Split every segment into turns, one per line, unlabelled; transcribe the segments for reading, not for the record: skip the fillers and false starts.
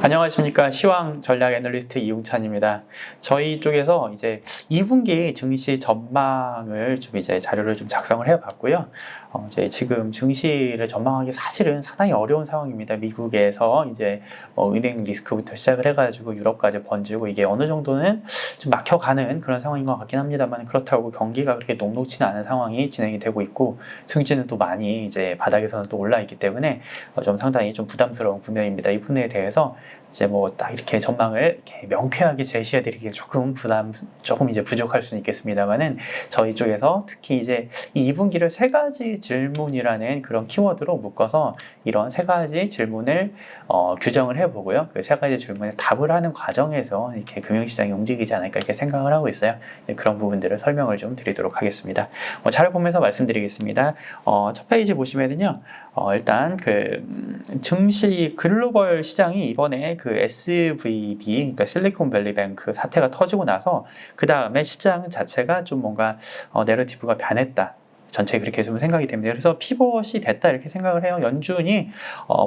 안녕하십니까. 시황 전략 애널리스트 이웅찬입니다. 저희 쪽에서 이제 2분기 증시 전망을 좀 이제 자료를 좀 작성을 해 봤고요. 이제 지금 증시를 전망하기 사실은 상당히 어려운 상황입니다. 미국에서 이제 은행 리스크부터 시작을 해가지고 유럽까지 번지고 이게 어느 정도는 좀 막혀가는 그런 상황인 것 같긴 합니다만, 그렇다고 경기가 그렇게 녹록지는 않은 상황이 진행이 되고 있고, 증시는 또 많이 이제 바닥에서는 또 올라 있기 때문에 좀 상당히 좀 부담스러운 국면입니다. 이 분야에 대해서 이제 뭐 딱 이렇게 전망을 이렇게 명쾌하게 제시해 드리기 조금 이제 부족할 수는 있겠습니다만은, 저희 쪽에서 특히 이제 이 2분기를 세 가지 질문이라는 그런 키워드로 묶어서 이런 세 가지 질문을 규정을 해보고요. 그 세 가지 질문에 답을 하는 과정에서 이렇게 금융시장이 움직이지 않을까 이렇게 생각을 하고 있어요. 네, 그런 부분들을 설명을 좀 드리도록 하겠습니다. 자료 보면서 말씀드리겠습니다. 첫 페이지 보시면은요. 일단 증시 글로벌 시장이 이번에 그 SVB, 그러니까 실리콘밸리뱅크 사태가 터지고 나서 그 다음에 시장 자체가 좀 뭔가 내러티브가 변했다. 전체 그렇게 좀 생각이 됩니다. 그래서 피벗이 됐다 이렇게 생각을 해요. 연준이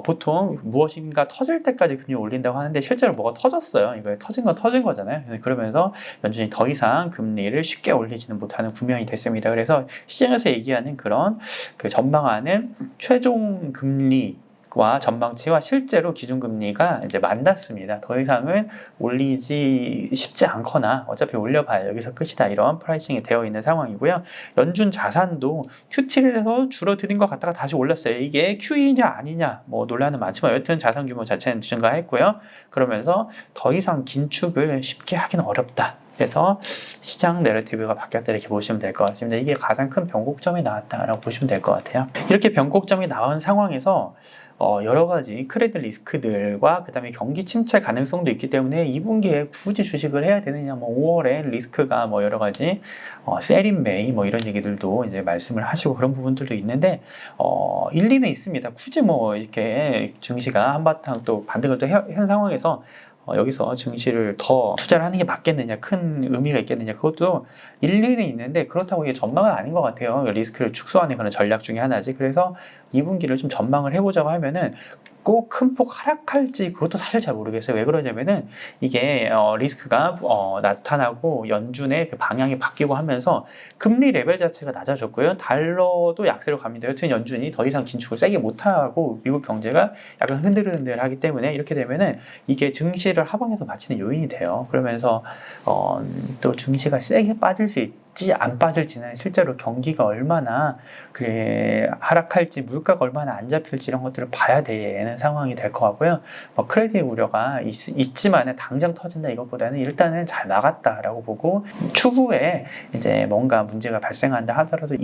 보통 무엇인가 터질 때까지 금리 올린다고 하는데 실제로 뭐가 터졌어요. 이거 터진 건 터진 거잖아요. 그러면서 연준이 더 이상 금리를 쉽게 올리지는 못하는 국면이 됐습니다. 그래서 시장에서 얘기하는 그런 그 전망하는 최종 금리 와 전망치와 실제로 기준금리가 이제 만났습니다. 더 이상은 올리지 쉽지 않거나 어차피 올려봐야 여기서 끝이다, 이런 프라이싱이 되어 있는 상황이고요. 연준 자산도 QT를 해서 줄어드는 것 같다가 다시 올랐어요. 이게 QE냐 아니냐 뭐 논란은 많지만 여튼 자산 규모 자체는 증가했고요. 그러면서 더 이상 긴축을 쉽게 하기는 어렵다. 그래서 시장 내러티브가 바뀌었다 이렇게 보시면 될 것 같습니다. 이게 가장 큰 변곡점이 나왔다라고 보시면 될 것 같아요. 이렇게 변곡점이 나온 상황에서 여러 가지 크레딧 리스크들과 그 다음에 경기 침체 가능성도 있기 때문에 2분기에 굳이 주식을 해야 되느냐, 뭐 5월에 리스크가 뭐 여러 가지 셀인 메이 뭐 이런 얘기들도 이제 말씀을 하시고 그런 부분들도 있는데 일리는 있습니다. 굳이 뭐 이렇게 증시가 한바탕 또 반등을 또 한 상황에서 여기서 증시를 더 투자를 하는 게 맞겠느냐, 큰 의미가 있겠느냐, 그것도 일리는 있는데 그렇다고 이게 전망은 아닌 것 같아요. 리스크를 축소하는 그런 전략 중에 하나지. 그래서 2분기를 좀 전망을 해보자고 하면은 꼭 큰 폭 하락할지 그것도 사실 잘 모르겠어요. 왜 그러냐면은 이게 리스크가 나타나고 연준의 그 방향이 바뀌고 하면서 금리 레벨 자체가 낮아졌고요. 달러도 약세로 갑니다. 여튼 연준이 더 이상 긴축을 세게 못하고 미국 경제가 약간 흔들흔들하기 때문에 이렇게 되면은 이게 증시를 하방에서 받치는 요인이 돼요. 그러면서 또 증시가 세게 빠질 수 있지 안 빠질지는 실제로 경기가 얼마나 하락할지, 물가가 얼마나 안 잡힐지 이런 것들을 봐야 되는 상황이 될 것 같고요. 크레딧 우려가 있지만 당장 터진다 이것보다는 일단은 잘 나갔다라고 보고, 추후에 이제 뭔가 문제가 발생한다 하더라도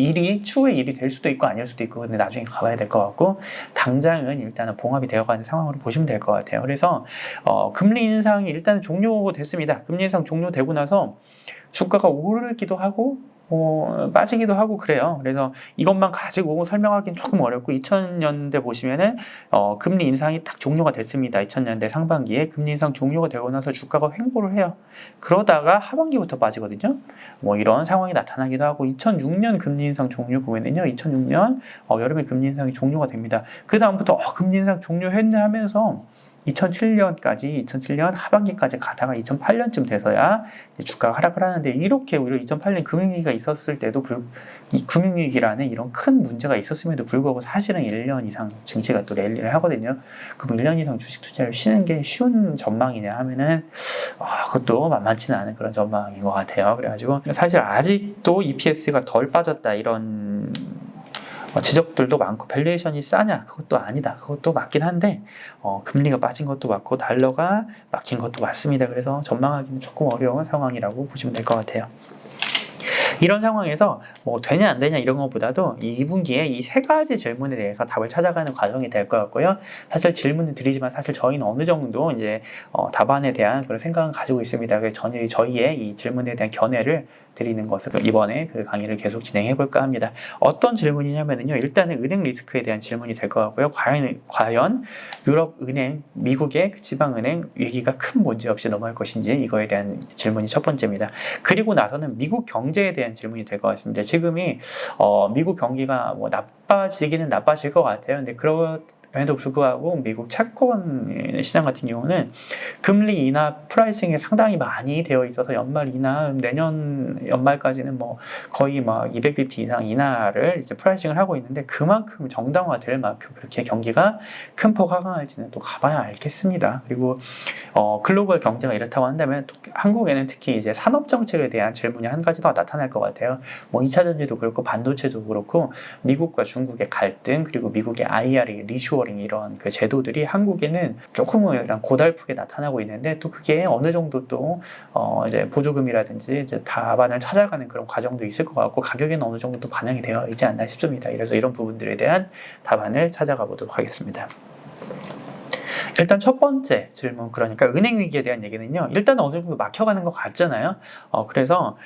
추후에 일이 될 수도 있고 아닐 수도 있고, 근데 나중에 가봐야 될 것 같고, 당장은 일단은 봉합이 되어가는 상황으로 보시면 될 것 같아요. 그래서 금리 인상이 일단 종료됐습니다. 금리 인상 종료되고 나서 주가가 오르기도 하고 빠지기도 하고 그래요. 그래서 이것만 가지고 설명하기는 조금 어렵고, 2000년대 보시면은 금리 인상이 딱 종료가 됐습니다. 2000년대 상반기에 금리 인상 종료가 되고 나서 주가가 횡보를 해요. 그러다가 하반기부터 빠지거든요. 이런 상황이 나타나기도 하고, 2006년 금리 인상 종료 보면은요, 2006년 여름에 금리 인상이 종료가 됩니다. 그 다음부터 금리 인상 종료했네 하면서 2007년 하반기까지 가다가 2008년쯤 돼서야 주가가 하락을 하는데, 이렇게 오히려 2008년 금융위기가 있었을 때도 이 금융위기라는 이런 큰 문제가 있었음에도 불구하고 사실은 1년 이상 증시가 또 랠리를 하거든요. 그럼 1년 이상 주식 투자를 쉬는 게 쉬운 전망이냐 하면은 그것도 만만치는 않은 그런 전망인 것 같아요. 그래가지고 사실 아직도 EPS가 덜 빠졌다 이런 지적들도 많고, 밸류에이션이 싸냐? 그것도 아니다. 그것도 맞긴 한데 금리가 빠진 것도 맞고 달러가 막힌 것도 맞습니다. 그래서 전망하기는 조금 어려운 상황이라고 보시면 될 것 같아요. 이런 상황에서 되냐 안 되냐 이런 것보다도 이 2분기에 이 세 가지 질문에 대해서 답을 찾아가는 과정이 될 것 같고요. 사실 질문을 드리지만 사실 저희는 어느 정도 이제 답안에 대한 그런 생각은 가지고 있습니다. 그래서 저희의 이 질문에 대한 견해를 드리는 것으로 이번에 그 강의를 계속 진행해 볼까 합니다. 어떤 질문이냐면요, 일단은 은행 리스크에 대한 질문이 될 것 같고요. 과연 유럽 은행, 미국의 그 지방은행 위기가 큰 문제 없이 넘어갈 것인지, 이거에 대한 질문이 첫 번째입니다. 그리고 나서는 미국 경제에 대한 질문이 될 것 같습니다. 지금이 미국 경기가 나빠지기는 나빠질 것 같아요. 근데 에도 불구하고 미국 채권 시장 같은 경우는 금리 인하 프라이싱이 상당히 많이 되어 있어서 연말 인하, 내년 연말까지는 뭐 거의 막 200bp 이상 인하를 이제 프라이싱을 하고 있는데 그만큼 정당화될 만큼 그렇게 경기가 큰 폭 하강할지는 또 가봐야 알겠습니다. 그리고 글로벌 경제가 이렇다고 한다면 또 한국에는 특히 이제 산업 정책에 대한 질문이 한 가지 더 나타날 것 같아요. 뭐 2차 전지도 그렇고 반도체도 그렇고 미국과 중국의 갈등 그리고 미국의 IRA, 리쇼어링 이런 그 제도들이 한국에는 조금은 일단 고달프게 나타나고 있는데 또 그게 어느 정도 또 이제 보조금이라든지 이제 답안을 찾아가는 그런 과정도 있을 것 같고 가격에는 어느 정도 또 반영이 되어 있지 않나 싶습니다. 그래서 이런 부분들에 대한 답안을 찾아가 보도록 하겠습니다. 일단 첫 번째 질문, 그러니까 은행 위기에 대한 얘기는요. 일단 어느 정도 막혀가는 것 같잖아요. 그래서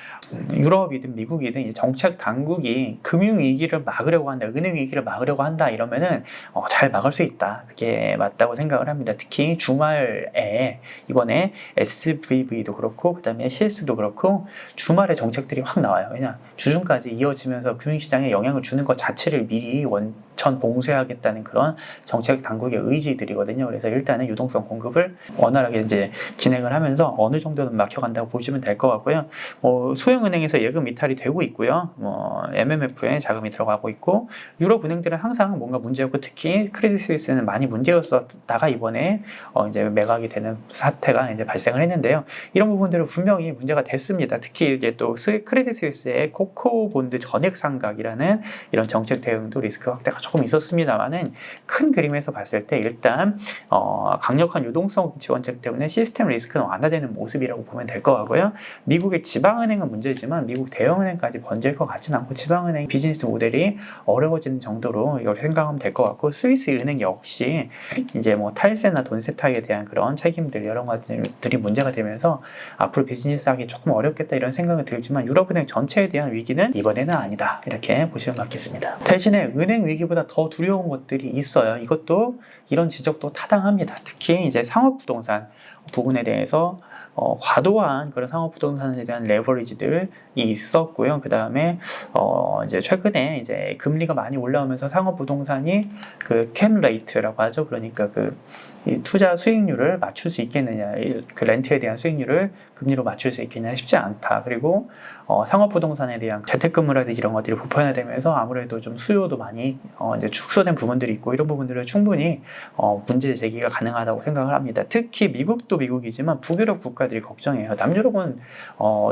유럽이든 미국이든 정책 당국이 금융 위기를 막으려고 한다, 은행 위기를 막으려고 한다 이러면은 잘 막을 수 있다. 그게 맞다고 생각을 합니다. 특히 주말에 이번에 SVB도 그렇고 그다음에 CS도 그렇고 주말에 정책들이 확 나와요. 왜냐 주중까지 이어지면서 금융시장에 영향을 주는 것 자체를 미리 원천 봉쇄하겠다는 그런 정책 당국의 의지들이거든요. 그래서 일단은 유동성 공급을 원활하게 이제 진행을 하면서 어느 정도는 막혀간다고 보시면 될 것 같고요. 소형은행에서 예금 이탈이 되고 있고요. MMF에 자금이 들어가고 있고 유럽 은행들은 항상 뭔가 문제였고 특히 크레딧 스위스는 많이 문제였었다가 이번에 이제 매각이 되는 사태가 이제 발생을 했는데요. 이런 부분들은 분명히 문제가 됐습니다. 특히 이게 또 크레딧 스위스의 코코 본드 전액 상각이라는 이런 정책 대응도 리스크 확대가 조금 있었습니다만은 큰 그림에서 봤을 때 일단 강력한 유동성 지원책 때문에 시스템 리스크는 완화되는 모습이라고 보면 될 것 같고요. 미국의 지방은행은 문제지만 미국 대형은행까지 번질 것 같지는 않고 지방은행 비즈니스 모델이 어려워지는 정도로 이걸 생각하면 될 것 같고 스위스 은행 역시 이제 뭐 탈세나 돈 세탁에 대한 그런 책임들 여러 가지들이 문제가 되면서 앞으로 비즈니스하기 조금 어렵겠다 이런 생각이 들지만 유럽은행 전체에 대한 위기는 이번에는 아니다 이렇게 보시면 맞겠습니다. 대신에 은행 위기보다 더 두려운 것들이 있어요. 이것도 이런 지적도 타당합니다. 특히 이제 상업부동산 부분에 대해서 과도한 그런 상업부동산에 대한 레버리지들이 있었고요. 그 다음에 이제 최근에 이제 금리가 많이 올라오면서 상업부동산이 그 캡 레이트라고 하죠. 그러니까 이 투자 수익률을 맞출 수 있겠느냐, 그 렌트에 대한 수익률을 금리로 맞출 수 있겠냐 쉽지 않다. 그리고 상업부동산에 대한 재택근무라든지 이런 것들이 보편화되면서 아무래도 좀 수요도 많이 이제 축소된 부분들이 있고 이런 부분들을 충분히 문제 제기가 가능하다고 생각을 합니다. 특히 미국도 미국이지만 북유럽 국가들이 걱정해요. 남유럽은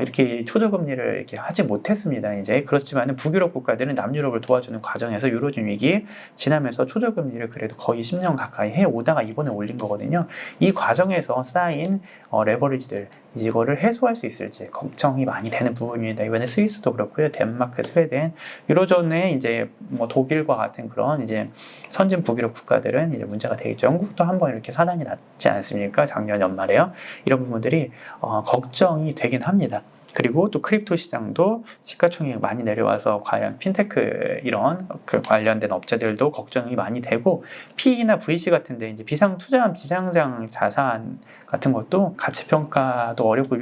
이렇게 초저금리를 이렇게 하지 못했습니다. 이제 그렇지만 북유럽 국가들은 남유럽을 도와주는 과정에서 유로존 위기 지나면서 초저금리를 그래도 거의 10년 가까이 해오다가 이번에 올린 거거든요. 이 과정에서 쌓인 레버리지들 이거를 해소할 수 있을지 걱정이 많이 되는 부분입니다. 이번에 스위스도 그렇고요, 덴마크, 스웨덴, 유로존의 이제 뭐 독일과 같은 그런 이제 선진 북유럽 국가들은 이제 문제가 되겠죠. 영국도 한번 이렇게 사단이 났지 않습니까? 작년 연말에요. 이런 부분들이 걱정이 되긴 합니다. 그리고 또 크립토 시장도 시가총액이 많이 내려와서 과연 핀테크 이런 그 관련된 업체들도 걱정이 많이 되고 PE나 VC 같은데 이제 비상투자한 비상장 자산 같은 것도 가치 평가도 어렵고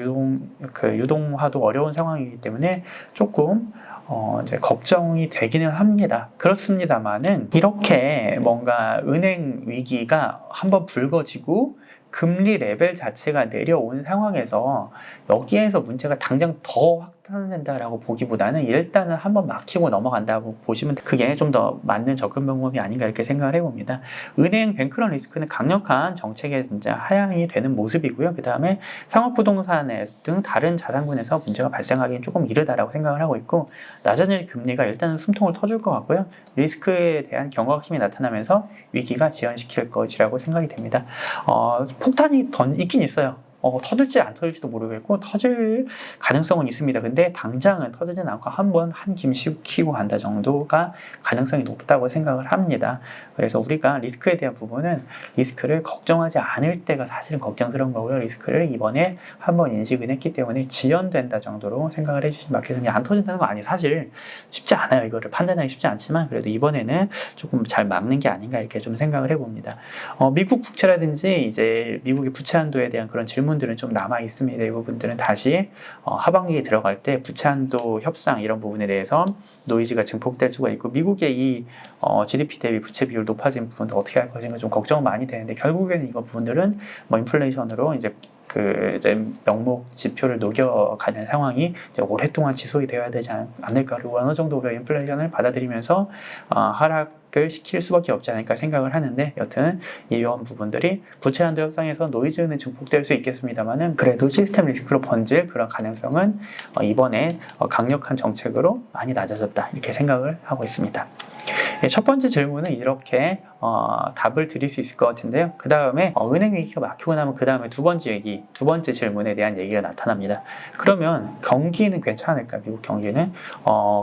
유동화도 어려운 상황이기 때문에 조금 이제 걱정이 되기는 합니다. 그렇습니다만은 이렇게 뭔가 은행 위기가 한번 불거지고 금리 레벨 자체가 내려온 상황에서 여기에서 문제가 당장 더 확산된다라고 보기보다는 일단은 한번 막히고 넘어간다고 보시면 그게 좀 더 맞는 접근 방법이 아닌가 이렇게 생각을 해봅니다. 은행 뱅크런 리스크는 강력한 정책에 진짜 하향이 되는 모습이고요. 그 다음에 상업부동산 등 다른 자산군에서 문제가 발생하기는 조금 이르다라고 생각을 하고 있고 낮아질 금리가 일단은 숨통을 터줄 것 같고요. 리스크에 대한 경각심이 나타나면서 위기가 지연시킬 것이라고 생각이 됩니다. 폭탄이 있긴 있어요. 터질지 안 터질지도 모르겠고 터질 가능성은 있습니다. 근데 당장은 터지진 않고 한번 한 김 식히고 간다 정도가 가능성이 높다고 생각을 합니다. 그래서 우리가 리스크에 대한 부분은 리스크를 걱정하지 않을 때가 사실은 걱정스러운 거고요. 리스크를 이번에 한번 인식을 했기 때문에 지연된다 정도로 생각을 해주시면 맞겠습니다. 안 터진다는 거 아니에요. 사실 쉽지 않아요. 이거를 판단하기 쉽지 않지만 그래도 이번에는 조금 잘 막는 게 아닌가 이렇게 좀 생각을 해봅니다. 미국 국채라든지 이제 미국의 부채 한도에 대한 그런 질문 부분들은 좀 남아 있습니다. 이 부분들은 다시 하반기에 들어갈 때 부채한도 협상 이런 부분에 대해서 노이즈가 증폭될 수가 있고, 미국의 이 GDP 대비 부채 비율 높아진 부분도 어떻게 할 것인가 좀 걱정 많이 되는데, 결국에는 이거 부분들은 뭐 인플레이션으로 이제 명목 지표를 녹여가는 상황이 이제 오랫동안 지속이 되어야 되지 않을까, 그리고 어느 정도 우리가 인플레이션을 받아들이면서 하락을 시킬 수밖에 없지 않을까 생각을 하는데, 여튼 이런 부분들이 부채 한도 협상에서 노이즈는 증폭될 수 있겠습니다만은, 그래도 시스템 리스크로 번질 그런 가능성은 이번에 강력한 정책으로 많이 낮아졌다, 이렇게 생각을 하고 있습니다. 첫 번째 질문은 이렇게 답을 드릴 수 있을 것 같은데요. 그 다음에 은행 위기가 막히고 나면 그 다음에 두 번째 질문에 대한 얘기가 나타납니다. 그러면 경기는 괜찮을까? 미국 경기는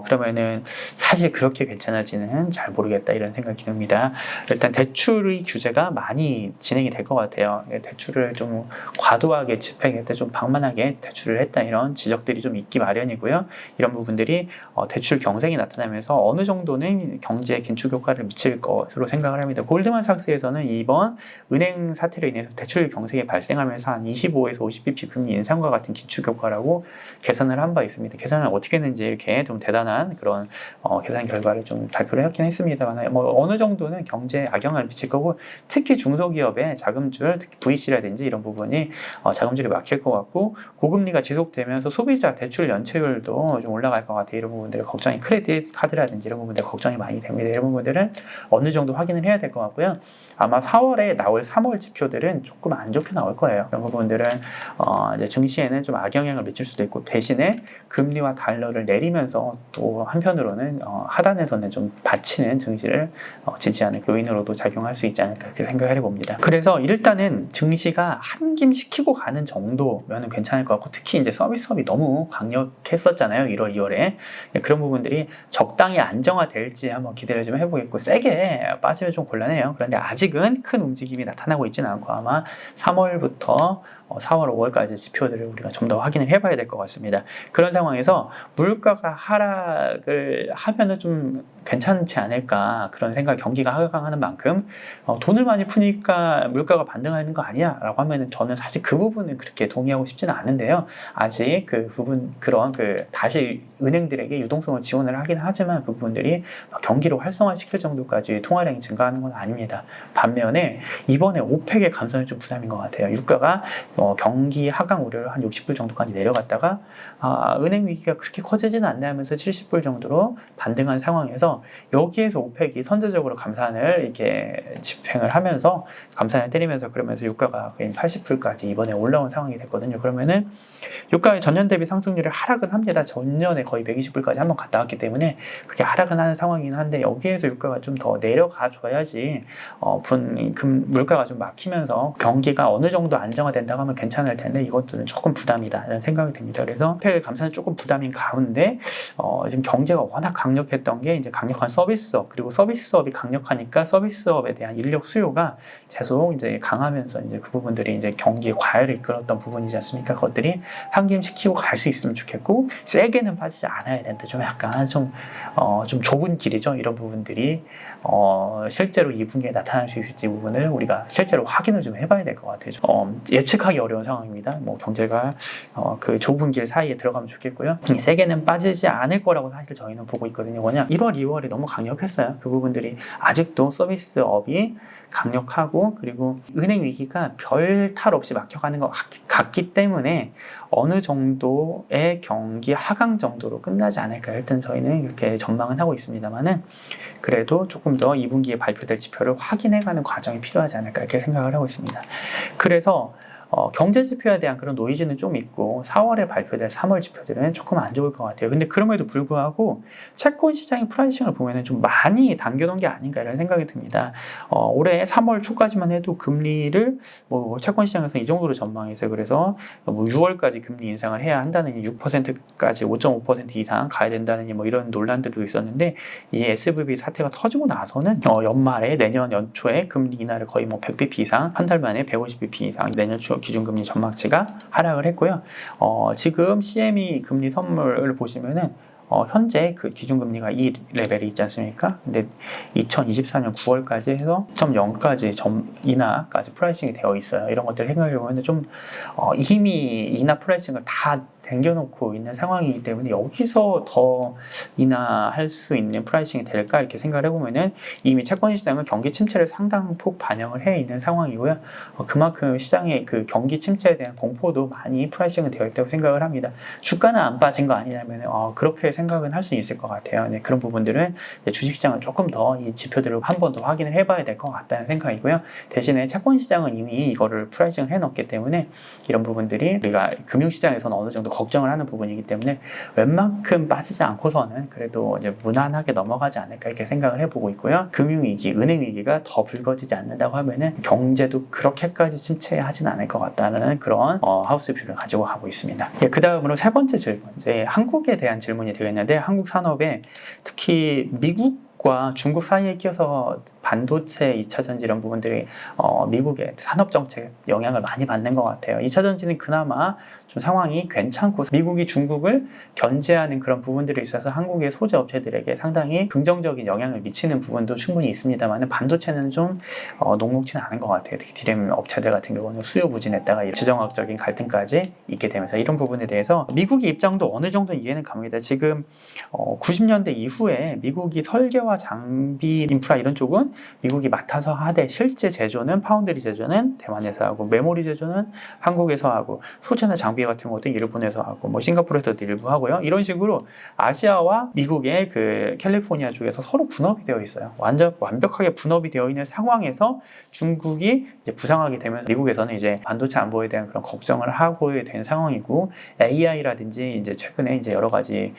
그러면은 사실 그렇게 괜찮을지는 잘 모르겠다, 이런 생각이 듭니다. 일단 대출의 규제가 많이 진행이 될 것 같아요. 대출을 좀 과도하게 집행했다, 좀 방만하게 대출을 했다, 이런 지적들이 좀 있기 마련이고요. 이런 부분들이 대출 경색이 나타나면서 어느 정도는 경제에 긴축 효과를 미칠 것으로 생각을 합니다. 골드만삭스에서는 이번 은행 사태로 인해서 대출 경색이 발생하면서 한 25에서 50bp 금리 인상과 같은 긴축 효과라고 계산을 한 바 있습니다. 계산을 어떻게 했는지 이렇게 좀 대단한 그런 계산 결과를 좀 발표를 했긴 했습니다만, 뭐 어느 정도는 경제에 악영향을 미칠 거고, 특히 중소기업의 자금줄, 특히 VC라든지 이런 부분이 자금줄이 막힐 것 같고, 고금리가 지속되면서 소비자 대출 연체율도 좀 올라갈 것 같아요. 이런 부분들 걱정이, 크레딧 카드라든지 이런 부분들 걱정이 많이 됩니다. 이런 부분들은 어느 정도 확인을 해야 될 것 같고요. 아마 4월에 나올 3월 지표들은 조금 안 좋게 나올 거예요. 이런 부분들은 이제 증시에는 좀 악영향을 미칠 수도 있고, 대신에 금리와 달러를 내리면서 또 한편으로는 하단에서는 좀 받치는 증시를 지지하는 요인으로도 작용할 수 있지 않을까, 그렇게 생각을 해봅니다. 그래서 일단은 증시가 한김 시키고 가는 정도면은 괜찮을 것 같고, 특히 이제 서비스업이 너무 강력했었잖아요. 1월, 2월에. 그런 부분들이 적당히 안정화될지 한번 기대를 좀 해보겠고, 세게 빠지면 좀 곤란해요. 그런데 아직은 큰 움직임이 나타나고 있지는 않고, 아마 3월부터 4월, 5월까지 지표들을 우리가 좀 더 확인을 해봐야 될 것 같습니다. 그런 상황에서 물가가 하락을 하면은 좀 괜찮지 않을까, 그런 생각, 경기가 하강하는 만큼 돈을 많이 푸니까 물가가 반등하는 거 아니야? 라고 하면은 저는 사실 그 부분은 그렇게 동의하고 싶지는 않은데요. 아직 그 부분, 그런 다시 은행들에게 유동성을 지원을 하긴 하지만 그 부분들이 경기를 활성화시킬 정도까지 통화량이 증가하는 건 아닙니다. 반면에 이번에 오펙의 감소는 좀 부담인 것 같아요. 유가가 경기 하강 우려를 한 60불 정도까지 내려갔다가 은행 위기가 그렇게 커지지는 않나 하면서 70불 정도로 반등한 상황에서, 여기에서 오펙이 선제적으로 감산을 이렇게 집행을 하면서 감산을 때리면서, 그러면서 유가가 80불까지 이번에 올라온 상황이 됐거든요. 그러면은 유가의 전년 대비 상승률을 하락은 합니다. 전년에 거의 120불까지 한번 갔다 왔기 때문에 그게 하락은 하는 상황이긴 한데, 여기에서 유가가 좀 더 내려가 줘야지 물가가 좀 막히면서 경기가 어느 정도 안정화된다고 하면 괜찮을 텐데, 이것들은 조금 부담이다, 이런 생각이 듭니다. 그래서 오펙의 감산은 조금 부담인 가운데 지금 경제가 워낙 강력했던 게 이제 강력한 서비스업, 그리고 서비스업이 강력하니까 서비스업에 대한 인력 수요가 계속 이제 강하면서 이제 그 부분들이 이제 경기의 과열을 이끌었던 부분이지 않습니까? 그것들이 한김시키고 갈 수 있으면 좋겠고, 세게는 빠지지 않아야 된다. 좀 약간 좀 좁은 길이죠. 이런 부분들이 실제로 2분기에 나타날 수 있을지 부분을 우리가 실제로 확인을 좀 해봐야 될 것 같아요. 예측하기 어려운 상황입니다. 뭐 경제가 그 좁은 길 사이에 들어가면 좋겠고요. 세게는 빠지지 않을 거라고 사실 저희는 보고 있거든요. 뭐냐, 1월, 2월에 너무 강력했어요. 그 부분들이 아직도 서비스업이 강력하고, 그리고 은행 위기가 별 탈 없이 막혀가는 것 같기 때문에 어느 정도의 경기 하강 정도로 끝나지 않을까, 일단 저희는 이렇게 전망은 하고 있습니다만은, 그래도 조금 더 2분기에 발표될 지표를 확인해가는 과정이 필요하지 않을까, 이렇게 생각을 하고 있습니다. 그래서 경제 지표에 대한 그런 노이즈는 좀 있고, 4월에 발표될 3월 지표들은 조금 안 좋을 것 같아요. 근데 그럼에도 불구하고 채권 시장의 프라이싱을 보면은 좀 많이 당겨놓은 게 아닌가, 이런 생각이 듭니다. 올해 3월 초까지만 해도 금리를 채권 시장에서 이 정도로 전망했어요. 그래서 6월까지 금리 인상을 해야 한다느니, 6%까지 5.5% 이상 가야 된다느니 이런 논란들도 있었는데, 이 SVB 사태가 터지고 나서는 연말에, 내년 연초에 금리 인하를 거의 100bp 이상, 한 달 만에 150bp 이상 내년 초 기준금리 전망치가 하락을 했고요. 지금 CME 금리 선물을 보시면은 현재 그 기준금리가 이 레벨이 있지 않습니까? 근데 2024년 9월까지 해서 0.0까지 인하까지 프라이싱이 되어 있어요. 이런 것들 생각해보면 좀 이미 인하 프라이싱을 다 댕겨놓고 있는 상황이기 때문에 여기서 더 인하할 수 있는 프라이싱이 될까 이렇게 생각을 해보면은 이미 채권 시장은 경기 침체를 상당폭 반영을 해 있는 상황이고요. 그만큼 시장의 그 경기 침체에 대한 공포도 많이 프라이싱은 되어 있다고 생각을 합니다. 주가는 안 빠진 거 아니냐면 그렇게 생각은 할 수 있을 것 같아요. 네, 그런 부분들은 주식시장은 조금 더 이 지표들을 한 번 더 확인을 해봐야 될 것 같다는 생각이고요. 대신에 채권 시장은 이미 이거를 프라이싱을 해놓기 때문에 이런 부분들이 우리가 금융시장에서는 어느 정도 걱정을 하는 부분이기 때문에 웬만큼 빠지지 않고서는 그래도 이제 무난하게 넘어가지 않을까 이렇게 생각을 해보고 있고요. 금융위기, 은행위기가 더 불거지지 않는다고 하면은 경제도 그렇게까지 침체하진 않을 것 같다는 그런 하우스뷰를 가지고 가고 있습니다. 예, 그 다음으로 세 번째 질문, 이제 한국에 대한 질문이 되겠는데 한국 산업에 특히 미국과 중국 사이에 끼어서 반도체, 2차전지 이런 부분들이 미국의 산업정책에 영향을 많이 받는 것 같아요. 2차전지는 그나마 좀 상황이 괜찮고 미국이 중국을 견제하는 그런 부분들이 있어서 한국의 소재 업체들에게 상당히 긍정적인 영향을 미치는 부분도 충분히 있습니다만 반도체는 좀 녹록지는 않은 것 같아요. 특히 디램 업체들 같은 경우는 수요 부진했다가 지정학적인 갈등까지 있게 되면서 이런 부분에 대해서 미국의 입장도 어느 정도 이해는 갑니다. 지금 90년대 이후에 미국이 설계와 장비, 인프라 이런 쪽은 미국이 맡아서 하되 실제 제조는 파운드리 제조는 대만에서 하고 메모리 제조는 한국에서 하고 소재나 장비 같은 것도 일본에서 하고 뭐 싱가포르에서도 일부 하고요. 이런 식으로 아시아와 미국의 그 캘리포니아 쪽에서 서로 분업이 되어 있어요. 완벽하게 분업이 되어 있는 상황에서 중국이 이제 부상하게 되면서 미국에서는 이제 반도체 안보에 대한 그런 걱정을 하고 된 상황이고 AI라든지 이제 최근에 이제 여러 가지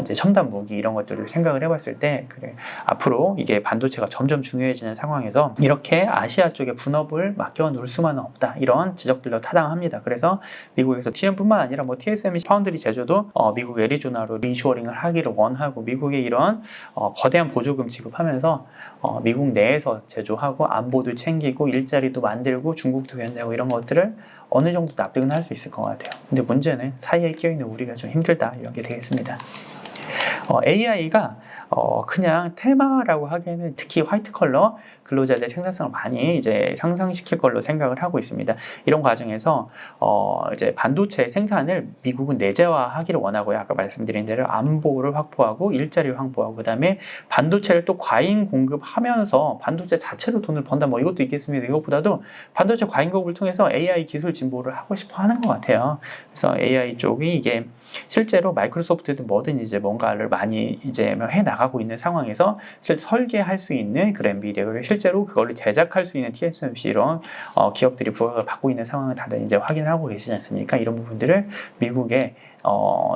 이제 첨단 무기 이런 것들을 생각을 해봤을 때 그래 앞으로 이게 반도체가 점점 중요해지는 상황에서 이렇게 아시아 쪽에 분업을 맡겨 놓을 수만은 없다 이런 지적들도 타당합니다. 그래서 미국에서 TM뿐만 아니라 뭐 TSMC 파운드리 제조도 미국 애리조나로 리쇼링을 하기를 원하고 미국의 이런 거대한 보조금 지급하면서 미국 내에서 제조하고 안보도 챙기고 일자리도 만들고 중국도 견제하고 이런 것들을 어느 정도 납득은 할 수 있을 것 같아요. 근데 문제는 사이에 끼어있는 우리가 좀 힘들다 이런 게 되겠습니다. AI가 그냥 테마라고 하기에는 특히 화이트 컬러 근로자들의 생산성을 많이 이제 상승시킬 걸로 생각을 하고 있습니다. 이런 과정에서 이제 반도체 생산을 미국은 내재화하기를 원하고요. 아까 말씀드린 대로 안보를 확보하고 일자리를 확보하고 그다음에 반도체를 또 과잉 공급하면서 반도체 자체로 돈을 번다 뭐 이것도 있겠습니다. 이것보다도 반도체 과잉 공급을 통해서 AI 기술 진보를 하고 싶어 하는 것 같아요. 그래서 AI 쪽이 이게 실제로 마이크로소프트든 뭐든 이제 뭔가를 많이 이제 해 나가고 있는 상황에서 설계할 수 있는 그 엔비디아를 실제로 그걸 제작할 수 있는 TSMC 이런 기업들이 부각을 받고 있는 상황을 다들 이제 확인하고 계시지 않습니까? 이런 부분들을 미국에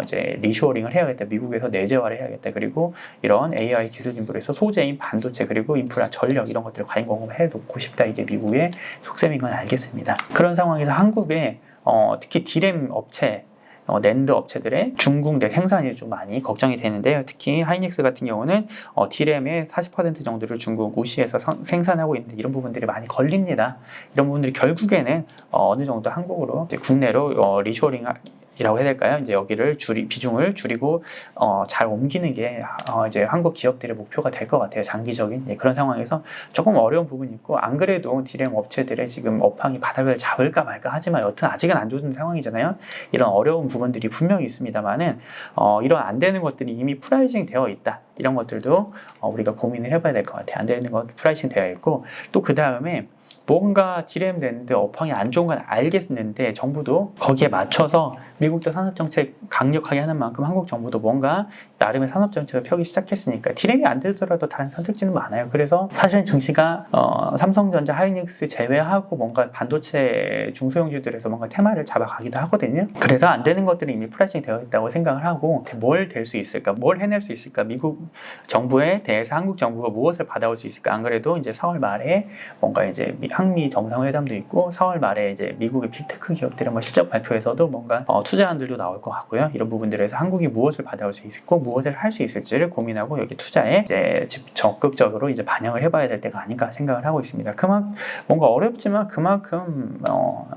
이제 리쇼어링을 해야겠다. 미국에서 내재화를 해야겠다. 그리고 이런 AI 기술 진보를 해서 소재인 반도체 그리고 인프라, 전력 이런 것들을 과잉 공급해 놓고 싶다. 이게 미국의 속셈인 건 알겠습니다. 그런 상황에서 한국에 특히 디램 업체 낸드 업체들의 중국 내 생산이 좀 많이 걱정이 되는데요. 특히 하이닉스 같은 경우는 D램의 40% 정도를 중국 우시에서 생산하고 있는데 이런 부분들이 많이 걸립니다. 이런 부분들이 결국에는 어느 정도 한국으로 국내로 리쇼링 이라고 해야 될까요? 이제 여기를 비중을 줄이고 잘 옮기는 게 이제 한국 기업들의 목표가 될 것 같아요. 장기적인 그런 상황에서 조금 어려운 부분이 있고 안 그래도 디램 업체들의 지금 업황이 바닥을 잡을까 말까 하지만 여튼 아직은 안 좋은 상황이잖아요. 이런 어려운 부분들이 분명히 있습니다만은 이런 안 되는 것들이 이미 프라이징 되어 있다. 이런 것들도 우리가 고민을 해봐야 될 것 같아요. 안 되는 것 프라이징 되어 있고 또 그 다음에 뭔가 디램 낸드 업황이 안 좋은 건 알겠는데 정부도 거기에 맞춰서 미국도 산업정책 강력하게 하는 만큼 한국 정부도 뭔가 나름의 산업정책을 펴기 시작했으니까 디램이 안 되더라도 다른 선택지는 많아요. 그래서 사실은 증시가 삼성전자, 하이닉스 제외하고 뭔가 반도체 중소형주들에서 뭔가 테마를 잡아가기도 하거든요. 그래서 안 되는 것들이 이미 프라이징 되어 있다고 생각을 하고 뭘 될 수 있을까? 뭘 해낼 수 있을까? 미국 정부에 대해서 한국 정부가 무엇을 받아올 수 있을까? 안 그래도 이제 4월 말에 뭔가 이제 한미 정상회담도 있고 4월 말에 이제 미국의 빅테크 기업들의 뭐 실적 발표에서도 뭔가 투자안들도 나올 것 같고요. 이런 부분들에서 한국이 무엇을 받아올 수 있고 무엇을 할 수 있을지를 고민하고 여기 투자에 이제 적극적으로 이제 반영을 해봐야 될 때가 아닌가 생각을 하고 있습니다. 뭔가 어렵지만 그만큼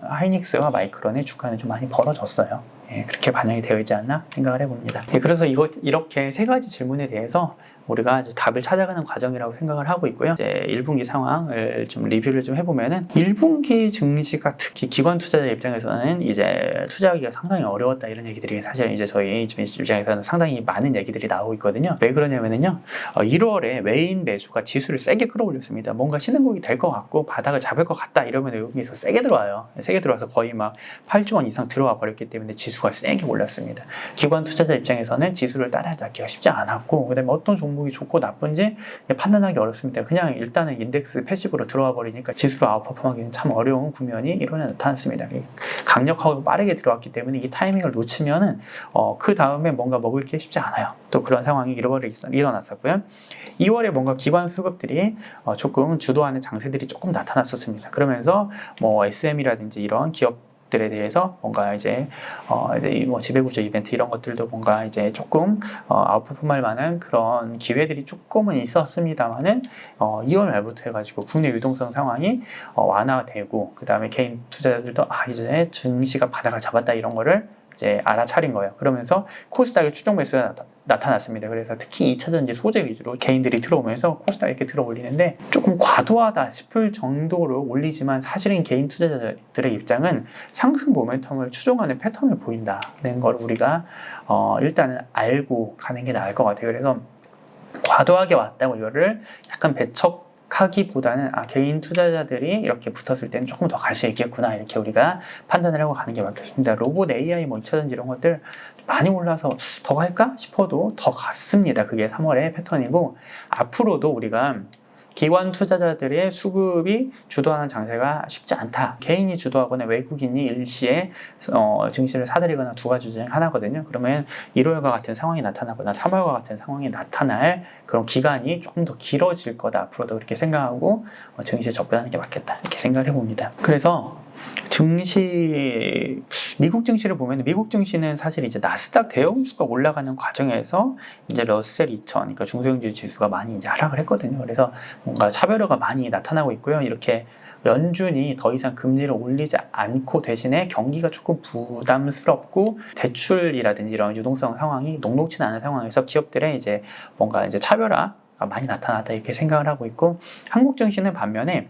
하이닉스와 마이크론의 주가는 좀 많이 벌어졌어요. 그렇게 반영이 되어 있지 않나 생각을 해봅니다. 그래서 이렇게 세 가지 질문에 대해서 우리가 이제 답을 찾아가는 과정이라고 생각을 하고 있고요. 이제 1분기 상황을 좀 리뷰를 좀 해보면은 1분기 증시가 특히 기관 투자자 입장에서는 이제 투자하기가 상당히 어려웠다 이런 얘기들이 사실 이제 저희 입장에서는 상당히 많은 얘기들이 나오고 있거든요. 왜 그러냐면은요, 1월에 외인 매수가 지수를 세게 끌어올렸습니다. 뭔가 신흥국이 될 것 같고 바닥을 잡을 것 같다 이러면 여기서 세게 들어와요. 세게 들어와서 거의 막 8조 원 이상 들어와 버렸기 때문에 지수가 세게 올랐습니다. 기관 투자자 입장에서는 지수를 따라잡기가 쉽지 않았고, 그다음에 어떤 종목이 좋고 나쁜지 판단하기 어렵습니다. 그냥 일단은 인덱스 패시브로 들어와 버리니까 지수로 아웃퍼폼하기는 참 어려운 국면이 1월에 나타났습니다. 강력하고 빠르게 들어왔기 때문에 이 타이밍을 놓치면은 그 다음에 뭔가 먹을 게 쉽지 않아요. 또 그런 상황이 일어났었고요. 2월에 뭔가 기관 수급들이 조금 주도하는 장세들이 조금 나타났었습니다. 그러면서 뭐 SM이라든지 이런 기업들에 대해서 뭔가 이제 뭐 지배구조 이벤트 이런 것들도 뭔가 이제 조금 아웃퍼폼할 만한 그런 기회들이 조금은 있었습니다만은 2월 말부터 해가지고 국내 유동성 상황이 완화되고, 그 다음에 개인 투자자들도 이제 증시가 바닥을 잡았다 이런 거를 이제 알아차린 거예요. 그러면서 코스닥의 추종 매수가 나타났습니다. 그래서 특히 2차전지 소재 위주로 개인들이 들어오면서 코스닥 이렇게 들어 올리는데 조금 과도하다 싶을 정도로 올리지만 사실은 개인 투자자들의 입장은 상승 모멘텀을 추종하는 패턴을 보인다는 걸 우리가 일단은 알고 가는 게 나을 것 같아요. 그래서 과도하게 왔다고 이거를 약간 배척하기보다는 개인 투자자들이 이렇게 붙었을 때는 조금 더 갈 수 있겠구나 이렇게 우리가 판단을 하고 가는 게 맞겠습니다. 로봇 AI 뭐 2차전지 이런 것들 많이 올라서 더 갈까 싶어도 더 갔습니다. 그게 3월의 패턴이고, 앞으로도 우리가 기관 투자자들의 수급이 주도하는 장세가 쉽지 않다. 개인이 주도하거나 외국인이 일시에 증시를 사들이거나 두 가지 중 하나거든요. 그러면 1월과 같은 상황이 나타나거나 3월과 같은 상황이 나타날 그런 기간이 조금 더 길어질 거다. 앞으로도 그렇게 생각하고 증시에 접근하는 게 맞겠다. 이렇게 생각을 해봅니다. 그래서 미국 증시를 보면 미국 증시는 사실 이제 나스닥 대형주가 올라가는 과정에서 이제 러셀 2000, 그러니까 중소형주 지수가 많이 이제 하락을 했거든요. 그래서 뭔가 차별화가 많이 나타나고 있고요. 이렇게 연준이 더 이상 금리를 올리지 않고 대신에 경기가 조금 부담스럽고 대출이라든지 이런 유동성 상황이 녹록치 않은 상황에서 기업들의 이제 뭔가 이제 차별화가 많이 나타났다 이렇게 생각을 하고 있고, 한국 증시는 반면에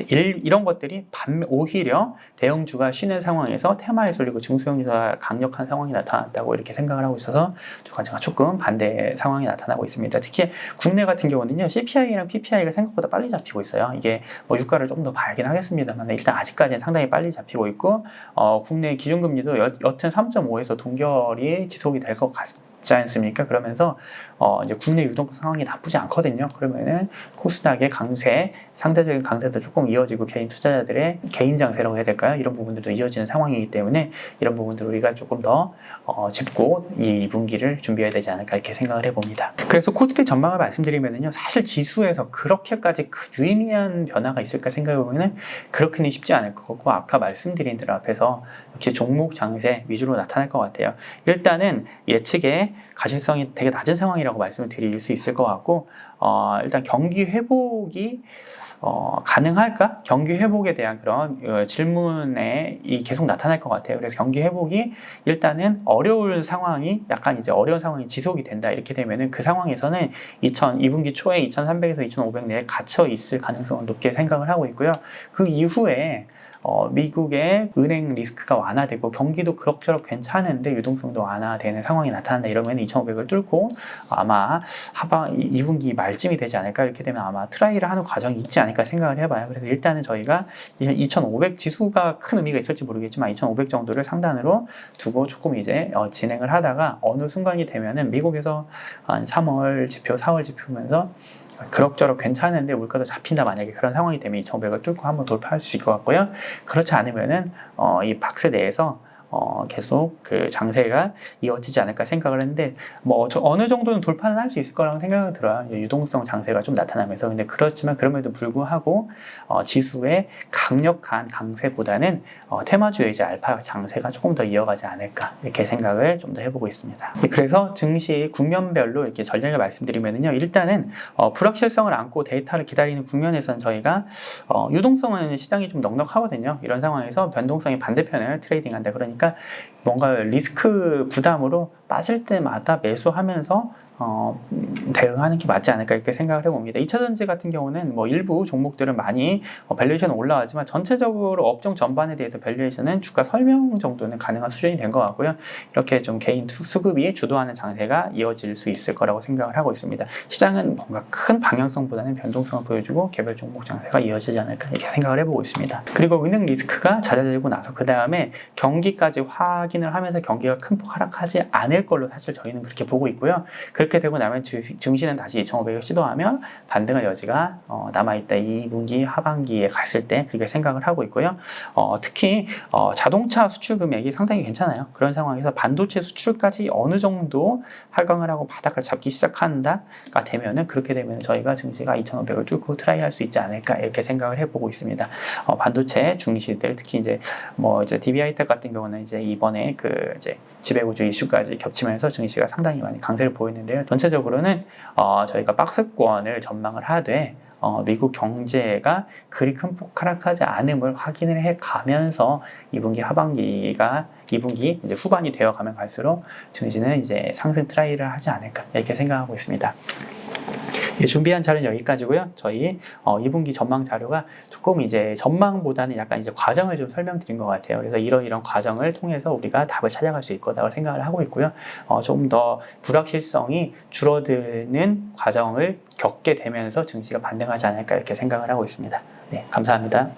이런 것들이 오히려 대형주가 쉬는 상황에서 테마에 쏠리고 중소형주가 강력한 상황이 나타났다고 이렇게 생각을 하고 있어서 두 가지가 조금 반대 상황이 나타나고 있습니다. 특히 국내 같은 경우는요, CPI랑 PPI가 생각보다 빨리 잡히고 있어요. 이게 뭐 유가를 좀 더 봐야긴 하겠습니다만 일단 아직까지는 상당히 빨리 잡히고 있고, 국내 기준금리도 여튼 3.5에서 동결이 지속이 될 것 같습니다. 않습니까? 그러면서 이제 국내 유동성 상황이 나쁘지 않거든요. 그러면은 코스닥의 강세, 상대적인 강세도 조금 이어지고 개인 투자자들의 개인 장세라고 해야 될까요? 이런 부분들도 이어지는 상황이기 때문에 이런 부분들 우리가 조금 더 짚고 이 2분기를 준비해야 되지 않을까 이렇게 생각을 해봅니다. 그래서 코스피 전망을 말씀드리면은요, 사실 지수에서 그렇게까지 유의미한 변화가 있을까 생각해보면은 그렇게는 쉽지 않을 것 같고, 아까 말씀드린 대로 앞에서 역시 종목 장세 위주로 나타날 것 같아요. 일단은 예측에 가실성이 되게 낮은 상황이라고 말씀을 드릴 수 있을 것 같고, 일단 경기 회복이 가능할까? 경기 회복에 대한 그런 질문에 계속 나타날 것 같아요. 그래서 경기 회복이 일단은 어려운 상황이 지속이 된다. 이렇게 되면은 그 상황에서는 2분기 초에 2,300에서 2,500 내에 갇혀 있을 가능성을 높게 생각을 하고 있고요. 그 이후에 미국의 은행 리스크가 완화되고 경기도 그럭저럭 괜찮은데 유동성도 완화되는 상황이 나타난다 이러면 2,500을 뚫고 아마 2분기 말쯤이 되지 않을까, 이렇게 되면 아마 트라이를 하는 과정이 있지 않을까 생각을 해봐요. 그래서 일단은 저희가 2,500 지수가 큰 의미가 있을지 모르겠지만 2,500 정도를 상단으로 두고 조금 이제 진행을 하다가 어느 순간이 되면은 미국에서 한 3월 지표, 4월 지표면서 그럭저럭 괜찮은데 물가도 잡힌다, 만약에 그런 상황이 되면 2,500을 뚫고 한번 돌파할 수 있을 것 같고요. 그렇지 않으면은 이 박스 내에서 계속 그 장세가 이어지지 않을까 생각을 했는데, 뭐 어느 정도는 돌파는 할 수 있을 거라고 생각이 들어요. 유동성 장세가 좀 나타나면서. 근데 그렇지만 그럼에도 불구하고 지수의 강력한 강세보다는 테마주의 이제 알파 장세가 조금 더 이어가지 않을까 이렇게 생각을 좀 더 해보고 있습니다. 그래서 증시 국면별로 이렇게 전략을 말씀드리면요, 일단은 불확실성을 안고 데이터를 기다리는 국면에서는 저희가 유동성은 시장이 좀 넉넉하거든요. 이런 상황에서 변동성의 반대편을 트레이딩한다. 그러니까 않을까, 뭔가 리스크 부담으로 빠질 때마다 매수하면서 대응하는 게 맞지 않을까 이렇게 생각을 해봅니다. 2차전지 같은 경우는 뭐 일부 종목들은 많이 밸류에이션은 올라가지만 전체적으로 업종 전반에 대해서 밸류에이션은 주가 설명 정도는 가능한 수준이 된 것 같고요. 이렇게 좀 개인 수급이 주도하는 장세가 이어질 수 있을 거라고 생각을 하고 있습니다. 시장은 뭔가 큰 방향성보다는 변동성을 보여주고 개별 종목 장세가 이어지지 않을까 이렇게 생각을 해보고 있습니다. 그리고 은행 리스크가 잦아들고 나서 그 다음에 경기까지 확인을 하면서 경기가 큰 폭 하락하지 않을 걸로 사실 저희는 그렇게 보고 있고요. 그렇게 되고 나면 증시는 다시 2,500을 시도하며 반등할 여지가 남아있다. 2분기 하반기에 갔을 때 그렇게 생각을 하고 있고요. 특히 자동차 수출 금액이 상당히 괜찮아요. 그런 상황에서 반도체 수출까지 어느 정도 하강을 하고 바닥을 잡기 시작한다가 되면은, 그렇게 되면 저희가 증시가 2,500을 뚫고 트라이할 수 있지 않을까 이렇게 생각을 해보고 있습니다. 반도체 중시들, 특히 이제 DB하이텍 같은 경우는 이제 이번에 그 이제 지배구조 이슈까지 겹치면서 증시가 상당히 많이 강세를 보이는데요. 전체적으로는 저희가 박스권을 전망을 하되 미국 경제가 그리 큰 폭 하락하지 않음을 확인을 해 가면서 2분기 이제 후반이 되어 가면 갈수록 증시는 이제 상승 트라이를 하지 않을까 이렇게 생각하고 있습니다. 예, 준비한 자료는 여기까지고요. 저희 2분기 전망 자료가 조금 이제 전망보다는 약간 이제 과정을 좀 설명드린 것 같아요. 그래서 이런 과정을 통해서 우리가 답을 찾아갈 수 있을 거라고 생각을 하고 있고요. 좀 더 불확실성이 줄어드는 과정을 겪게 되면서 증시가 반등하지 않을까 이렇게 생각을 하고 있습니다. 네, 감사합니다.